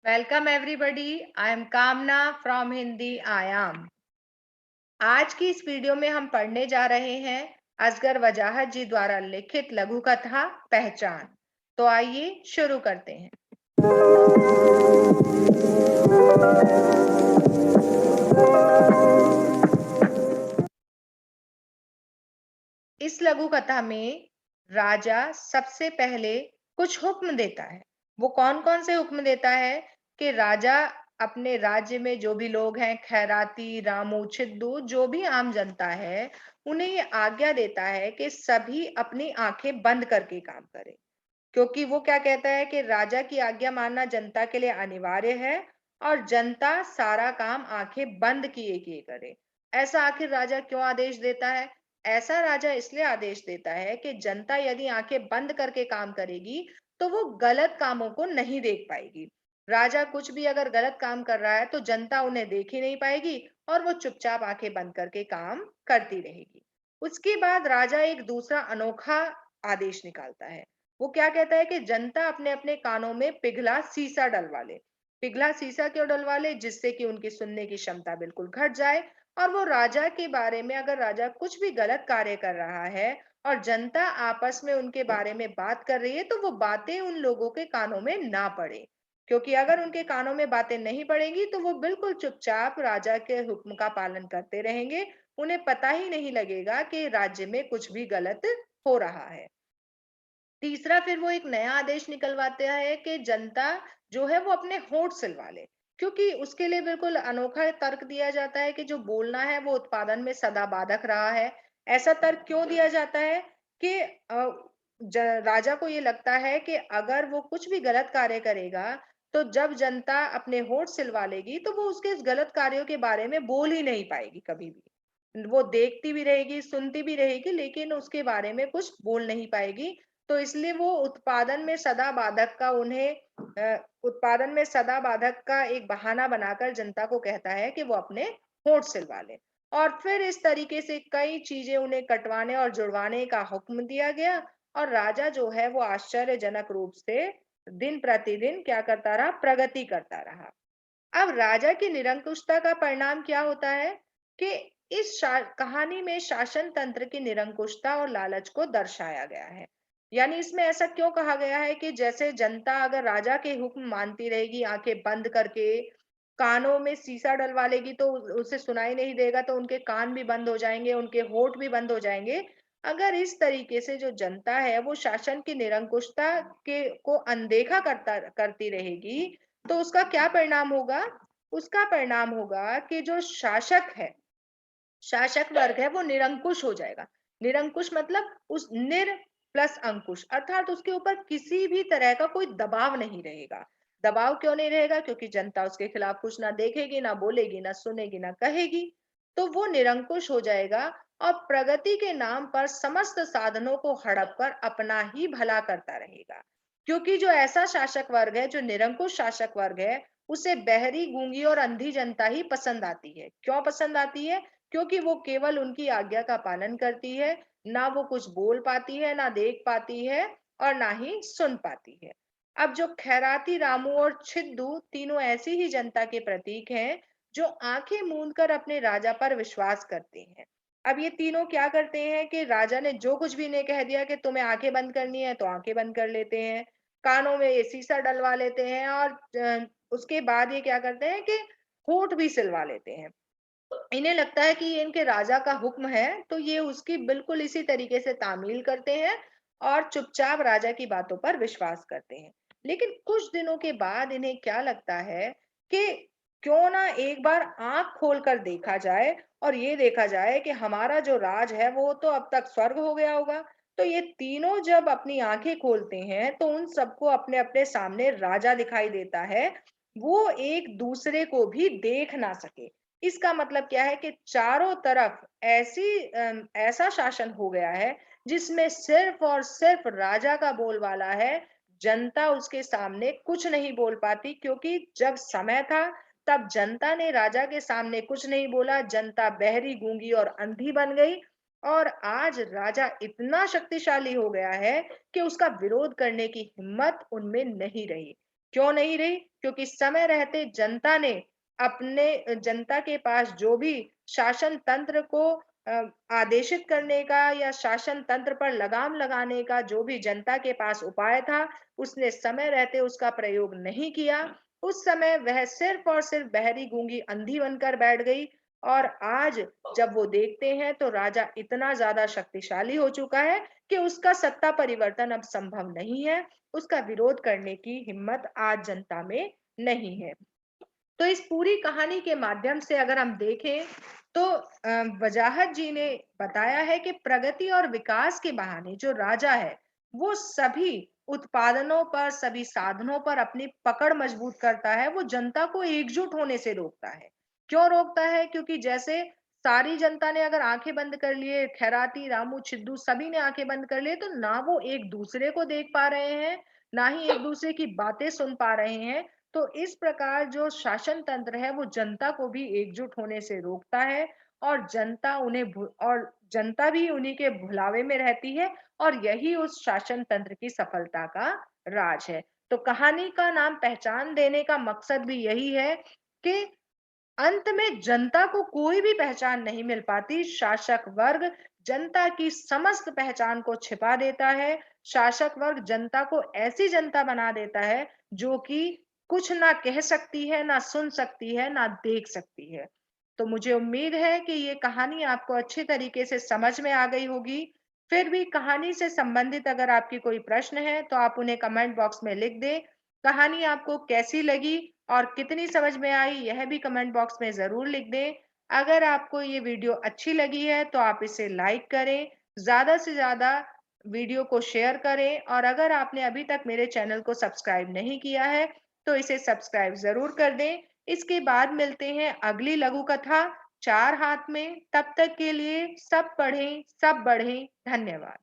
Welcome everybody. I am कामना from Hindi आयाम। आज की इस वीडियो में हम पढ़ने जा रहे हैं असगर वजाहत जी द्वारा लिखित लघु कथा पहचान। तो आइए शुरू करते हैं। इस लघु कथा में राजा सबसे पहले कुछ हुक्म देता है। वो कौन कौन से हुक्म देता है कि राजा अपने राज्य में जो भी लोग हैं, खैराती, रामू, छिद्दू, जो भी आम जनता है, उन्हें ये आज्ञा देता है कि सभी अपनी आंखें बंद करके काम करें। क्योंकि वो क्या कहता है कि राजा की आज्ञा मानना जनता के लिए अनिवार्य है और जनता सारा काम आंखें बंद किए किए करे। ऐसा आखिर राजा क्यों आदेश देता है? ऐसा राजा इसलिए आदेश देता है कि जनता यदि आंखें बंद करके काम करेगी तो वो गलत कामों को नहीं देख पाएगी। राजा कुछ भी अगर गलत काम कर रहा है तो जनता उन्हें देख ही नहीं पाएगी और वो चुपचाप आंखें बंद करके काम करती रहेगी। उसके बाद राजा एक दूसरा अनोखा आदेश निकालता है। वो क्या कहता है कि जनता अपने अपने कानों में पिघला सीसा डलवा ले। पिघला सीसा क्यों डलवा ले? जिससे कि उनकी सुनने की क्षमता बिल्कुल घट जाए और वो राजा के बारे में, अगर राजा कुछ भी गलत कार्य कर रहा है और जनता आपस में उनके बारे में बात कर रही है, तो वो बातें उन लोगों के कानों में ना पड़े। क्योंकि अगर उनके कानों में बातें नहीं पड़ेंगी तो वो बिल्कुल चुपचाप राजा के हुक्म का पालन करते रहेंगे। उन्हें पता ही नहीं लगेगा कि राज्य में कुछ भी गलत हो रहा है। तीसरा, फिर वो एक नया आदेश निकलवाता है कि जनता जो है वो अपने होंठ सिलवा ले। क्योंकि उसके लिए बिल्कुल अनोखा तर्क दिया जाता है कि जो बोलना है वो उत्पादन में सदा बाधक रहा है। ऐसा तर्क क्यों दिया जाता है कि राजा को ये लगता है कि अगर वो कुछ भी गलत कार्य करेगा तो जब जनता अपने होंठ सिलवा लेगी तो वो उसके इस गलत कार्यों के बारे में बोल ही नहीं पाएगी कभी भी। वो देखती भी रहेगी, सुनती भी रहेगी, लेकिन उसके बारे में कुछ बोल नहीं पाएगी। तो इसलिए वो उत्पादन में सदा बाधक का उन्हें उत्पादन में सदा बाधक का एक बहाना बनाकर जनता को कहता है कि वो अपने होंठ सिलवा ले। और फिर इस तरीके से कई चीजें उन्हें कटवाने और जुड़वाने का हुक्म दिया गया और राजा जो है वो आश्चर्यजनक रूप से दिन प्रतिदिन क्या करता रहा? प्रगति करता रहा। अब राजा की निरंकुशता का परिणाम क्या होता है कि इस कहानी में शासन तंत्र की निरंकुशता और लालच को दर्शाया गया है। यानी इसमें ऐसा क्यों कहा गया है कि जैसे जनता अगर राजा के हुक्म मानती रहेगी आंखें बंद करके, कानों में शीशा डलवा लेगी तो उसे सुनाई नहीं देगा, तो उनके कान भी बंद हो जाएंगे, उनके होठ भी बंद हो जाएंगे। अगर इस तरीके से जो जनता है वो शासन की निरंकुशता के को अनदेखा करती रहेगी तो उसका क्या परिणाम होगा? उसका परिणाम होगा कि जो शासक वर्ग है वो निरंकुश हो जाएगा। निरंकुश मतलब उस निर प्लस अंकुश, अर्थात उसके ऊपर किसी भी तरह का कोई दबाव नहीं रहेगा। दबाव क्यों नहीं रहेगा? क्योंकि जनता उसके खिलाफ कुछ ना देखेगी, ना बोलेगी, ना सुनेगी, ना कहेगी। तो वो निरंकुश हो जाएगा और प्रगति के नाम पर समस्त साधनों को हड़प कर अपना ही भला करता रहेगा। क्योंकि जो ऐसा शासक वर्ग है, जो निरंकुश शासक वर्ग है, उसे बहरी, गूंगी और अंधी जनता ही पसंद आती है। क्यों पसंद आती है? क्योंकि वो केवल उनकी आज्ञा का पालन करती है। ना वो कुछ बोल पाती है, ना देख पाती है और ना ही सुन पाती है। अब जो खैराती, रामू और छिद्दू तीनों ऐसी ही जनता के प्रतीक हैं जो आंखें मूंद कर अपने राजा पर विश्वास करते हैं। अब ये तीनों क्या करते हैं कि राजा ने जो कुछ भी इन्हें कह दिया कि तुम्हें आंखें बंद करनी है तो आंखें बंद कर लेते हैं, कानों में ये शीशा डलवा लेते हैं और उसके बाद ये क्या करते हैं कि होंठ भी सिलवा लेते हैं। इन्हें लगता है कि ये इनके राजा का हुक्म है, तो ये उसकी बिल्कुल इसी तरीके से तामील करते हैं और चुपचाप राजा की बातों पर विश्वास करते हैं। लेकिन कुछ दिनों के बाद इन्हें क्या लगता है कि क्यों ना एक बार आंख खोलकर देखा जाए और ये देखा जाए कि हमारा जो राज है वो तो अब तक स्वर्ग हो गया होगा। तो ये तीनों जब अपनी आंखें खोलते हैं तो उन सबको अपने अपने सामने राजा दिखाई देता है। वो एक दूसरे को भी देख ना सके। इसका मतलब क्या है कि चारों तरफ ऐसा शासन हो गया है जिसमें सिर्फ और सिर्फ राजा का बोलबाला है। जनता उसके सामने कुछ नहीं बोल पाती, क्योंकि जब समय था तब जनता ने राजा के सामने कुछ नहीं बोला। जनता बहरी, गूंगी और अंधी बन गई और आज राजा इतना शक्तिशाली हो गया है कि उसका विरोध करने की हिम्मत उनमें नहीं रही। क्यों नहीं रही? क्योंकि समय रहते जनता के पास जो भी शासन तंत्र को अ, आदेशित करने का या शासन तंत्र पर लगाम लगाने का जो भी जनता के पास उपाय था, उसने समय रहते उसका प्रयोग नहीं किया। उस समय वह सिर्फ और सिर्फ बहरी गूंगी अंधी बनकर बैठ गई। और आज जब वो देखते हैं तो राजा इतना ज्यादा शक्तिशाली हो चुका है कि उसका सत्ता परिवर्तन अब संभव नहीं है। उसका विरोध करने की हिम्मत आज जनता में नहीं है। तो इस पूरी कहानी के माध्यम से अगर हम देखें तो वजाहत जी ने बताया है कि प्रगति और विकास के बहाने जो राजा है वो सभी उत्पादनों पर, सभी साधनों पर अपनी पकड़ मजबूत करता है। वो जनता को एकजुट होने से रोकता है। क्यों रोकता है? क्योंकि जैसे सारी जनता ने अगर आंखें बंद कर लिए, खैराती, रामू, छिद्दू सभी ने आंखें बंद कर लिए, तो ना वो एक दूसरे को देख पा रहे हैं, ना ही एक दूसरे की बातें सुन पा रहे हैं। तो इस प्रकार जो शासन तंत्र है वो जनता को भी एकजुट होने से रोकता है। और जनता भी उन्हीं के भुलावे में रहती है। और यही उस शासन तंत्र की सफलता का राज है। तो कहानी का नाम पहचान देने का मकसद भी यही है कि अंत में जनता को कोई भी पहचान नहीं मिल पाती। शासक वर्ग जनता की समस्त पहचान को छिपा देता है। शासक वर्ग जनता को ऐसी जनता बना देता है जो कि कुछ ना कह सकती है, ना सुन सकती है, ना देख सकती है। तो मुझे उम्मीद है कि ये कहानी आपको अच्छे तरीके से समझ में आ गई होगी। फिर भी कहानी से संबंधित अगर आपकी कोई प्रश्न है तो आप उन्हें कमेंट बॉक्स में लिख दें। कहानी आपको कैसी लगी और कितनी समझ में आई यह भी कमेंट बॉक्स में ज़रूर लिख दें। अगर आपको ये वीडियो अच्छी लगी है तो आप इसे लाइक करें, ज़्यादा से ज़्यादा वीडियो को शेयर करें और अगर आपने अभी तक मेरे चैनल को सब्सक्राइब नहीं किया है तो इसे सब्सक्राइब ज़रूर कर दें। इसके बाद मिलते हैं अगली लघु कथा चार हाथ में। तब तक के लिए सब पढ़ें, सब बढ़ें। धन्यवाद।